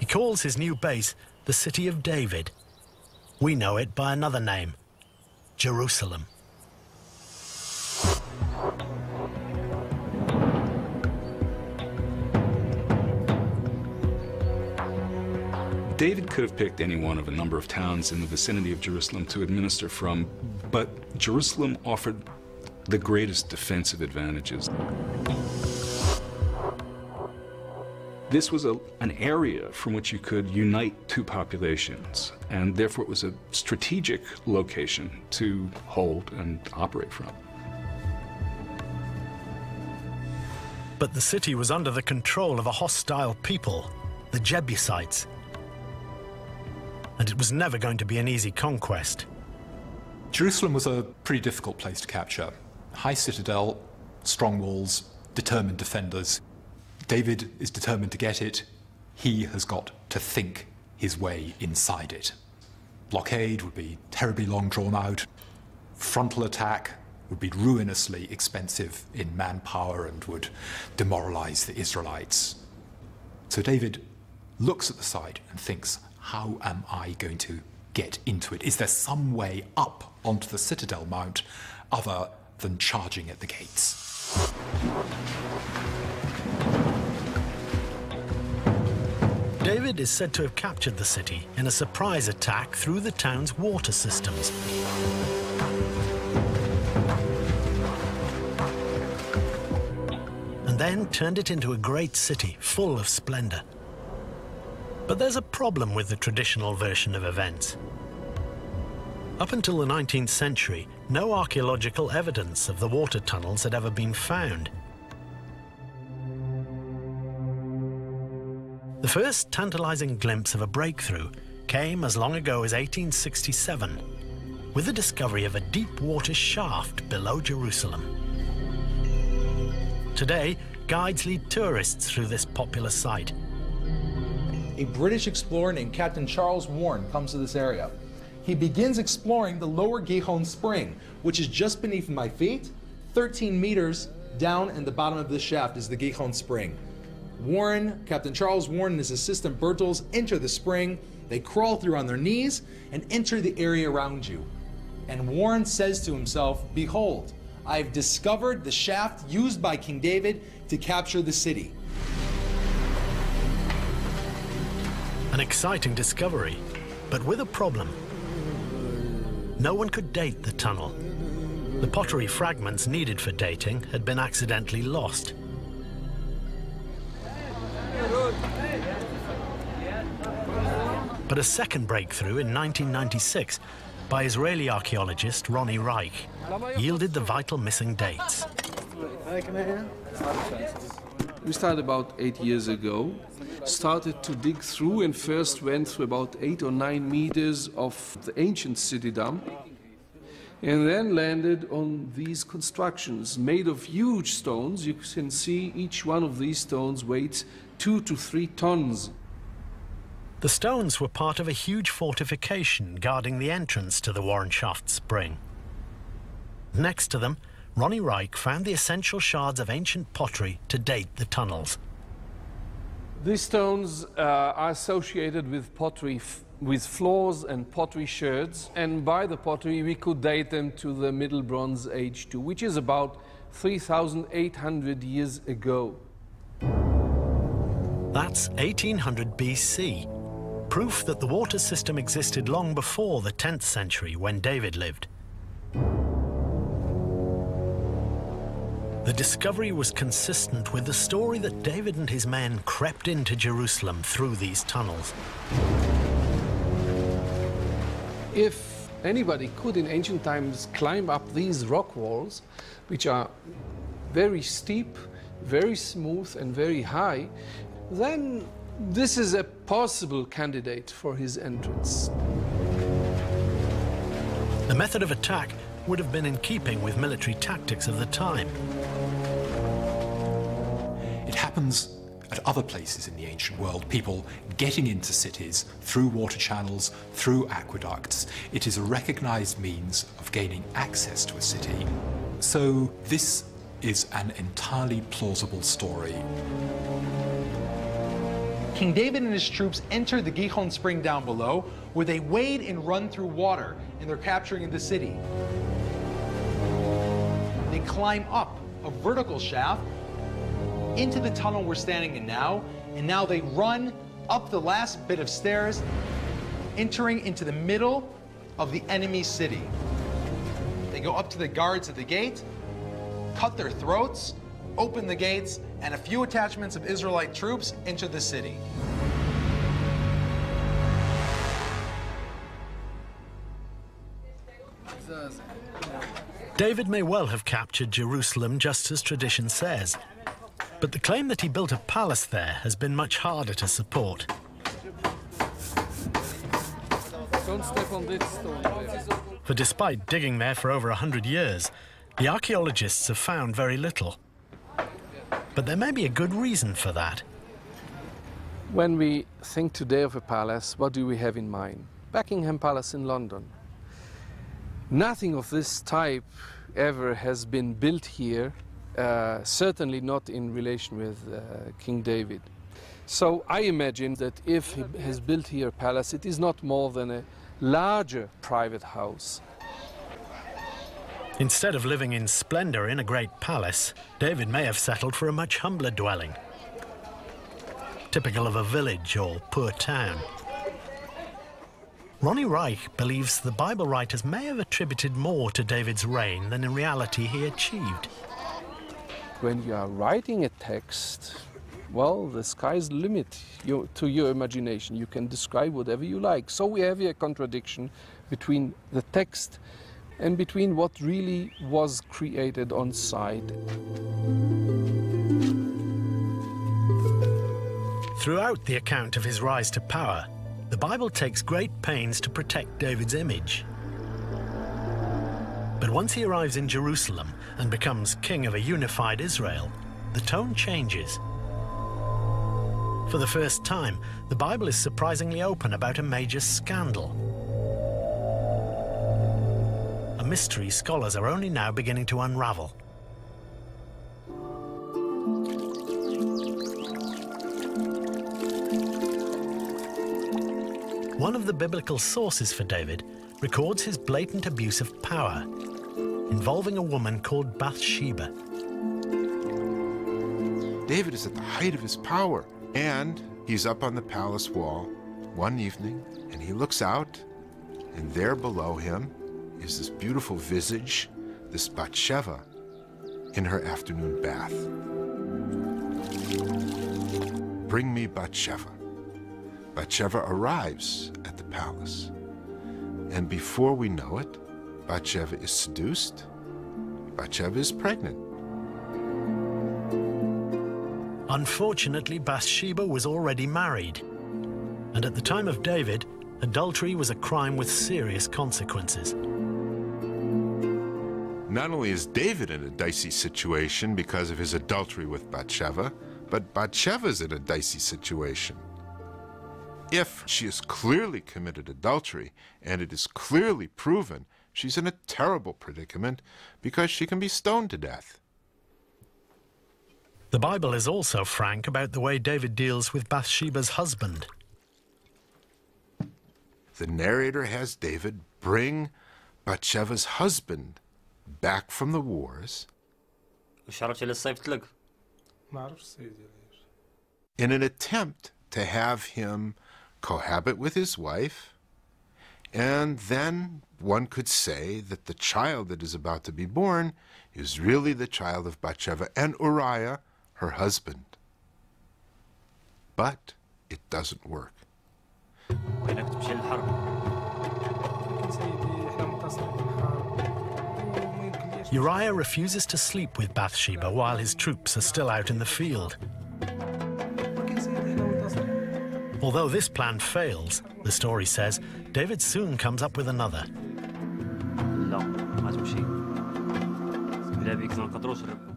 He calls his new base the City of David. We know it by another name, Jerusalem. David could have picked any one of a number of towns in the vicinity of Jerusalem to administer from, but Jerusalem offered the greatest defensive advantages. This was an area from which you could unite two populations, and therefore it was a strategic location to hold and operate from. But the city was under the control of a hostile people, the Jebusites. And it was never going to be an easy conquest. Jerusalem was a pretty difficult place to capture. High citadel, strong walls, determined defenders. David is determined to get it. He has got to think his way inside it. Blockade would be terribly long drawn out. Frontal attack would be ruinously expensive in manpower and would demoralize the Israelites. So David looks at the site and thinks, how am I going to get into it? Is there some way up onto the citadel mount other than charging at the gates? David is said to have captured the city in a surprise attack through the town's water systems. And then turned it into a great city full of splendor. But there's a problem with the traditional version of events. Up until the 19th century, no archaeological evidence of the water tunnels had ever been found. The first tantalizing glimpse of a breakthrough came as long ago as 1867, with the discovery of a deep water shaft below Jerusalem. Today, guides lead tourists through this popular site. A British explorer named Captain Charles Warren comes to this area. He begins exploring the lower Gihon Spring, which is just beneath my feet. 13 meters down in the bottom of this shaft is the Gihon Spring. Captain Charles Warren and his assistant Bertels enter the spring. They crawl through on their knees and enter the area around you. And Warren says to himself, "Behold, I've discovered the shaft used by King David to capture the city." An exciting discovery, but with a problem. No one could date the tunnel. The pottery fragments needed for dating had been accidentally lost. But a second breakthrough in 1996 by Israeli archaeologist Ronnie Reich yielded the vital missing dates. We started about 8 years ago, started to dig through and first went through about 8 or 9 meters of the ancient city dam and then landed on these constructions made of huge stones. You can see each one of these stones weighs 2 to 3 tons. The stones were part of a huge fortification guarding the entrance to the Warren Shaft Spring. Next to them, Ronnie Reich found the essential shards of ancient pottery to date the tunnels. These stones are associated with pottery, with floors and pottery sherds, and by the pottery we could date them to the Middle Bronze Age too, which is about 3,800 years ago. That's 1800 BC, proof that the water system existed long before the 10th century when David lived. The discovery was consistent with the story that David and his men crept into Jerusalem through these tunnels. If anybody could in ancient times climb up these rock walls, which are very steep, very smooth and very high, then this is a possible candidate for his entrance. The method of attack would have been in keeping with military tactics of the time. It happens at other places in the ancient world, people getting into cities through water channels, through aqueducts. It is a recognized means of gaining access to a city. So this is an entirely plausible story. King David and his troops enter the Gihon spring down below, where they wade and run through water, and they're capturing the city. They climb up a vertical shaft into the tunnel we're standing in now, and now they run up the last bit of stairs, entering into the middle of the enemy city. They go up to the guards at the gate, cut their throats, open the gates, and a few attachments of Israelite troops enter the city. David may well have captured Jerusalem just as tradition says, but the claim that he built a palace there has been much harder to support. Don't step on this stone there. For despite digging there for over 100 years, the archaeologists have found very little. But there may be a good reason for that. When we think today of a palace, what do we have in mind? Buckingham Palace in London. Nothing of this type ever has been built here, certainly not in relation with King David. So I imagine that if he has built here a palace, it is not more than a larger private house. Instead of living in splendor in a great palace, David may have settled for a much humbler dwelling, typical of a village or poor town. Ronnie Reich believes the Bible writers may have attributed more to David's reign than in reality he achieved. When you are writing a text, well, the sky's the limit to your imagination. You can describe whatever you like. So we have here a contradiction between the text and between what really was created on site. Throughout the account of his rise to power, the Bible takes great pains to protect David's image. But once he arrives in Jerusalem and becomes king of a unified Israel, the tone changes. For the first time, the Bible is surprisingly open about a major scandal. A mystery scholars are only now beginning to unravel. One of the biblical sources for David records his blatant abuse of power, involving a woman called Bathsheba. David is at the height of his power, and he's up on the palace wall one evening, and he looks out, and there below him is this beautiful visage, this Bathsheba, in her afternoon bath. Bring me Bathsheba. Bathsheba arrives at the palace, and before we know it, Bathsheba is seduced. Bathsheba is pregnant. Unfortunately, Bathsheba was already married, and at the time of David, adultery was a crime with serious consequences. Not only is David in a dicey situation because of his adultery with Bathsheba, but Bathsheba's in a dicey situation. If she has clearly committed adultery, and it is clearly proven, she's in a terrible predicament because she can be stoned to death. The Bible is also frank about the way David deals with Bathsheba's husband. The narrator has David bring Bathsheba's husband back from the wars in an attempt to have him cohabit with his wife, and then one could say that the child that is about to be born is really the child of Bathsheba and Uriah, her husband. But it doesn't work. Uriah refuses to sleep with Bathsheba while his troops are still out in the field. Although this plan fails, the story says, David soon comes up with another.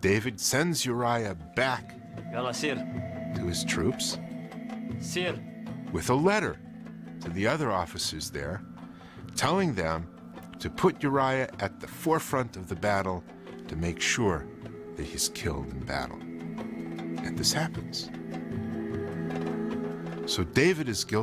David sends Uriah back to his troops with a letter to the other officers there, telling them to put Uriah at the forefront of the battle to make sure that he's killed in battle. And this happens. So David is guilty.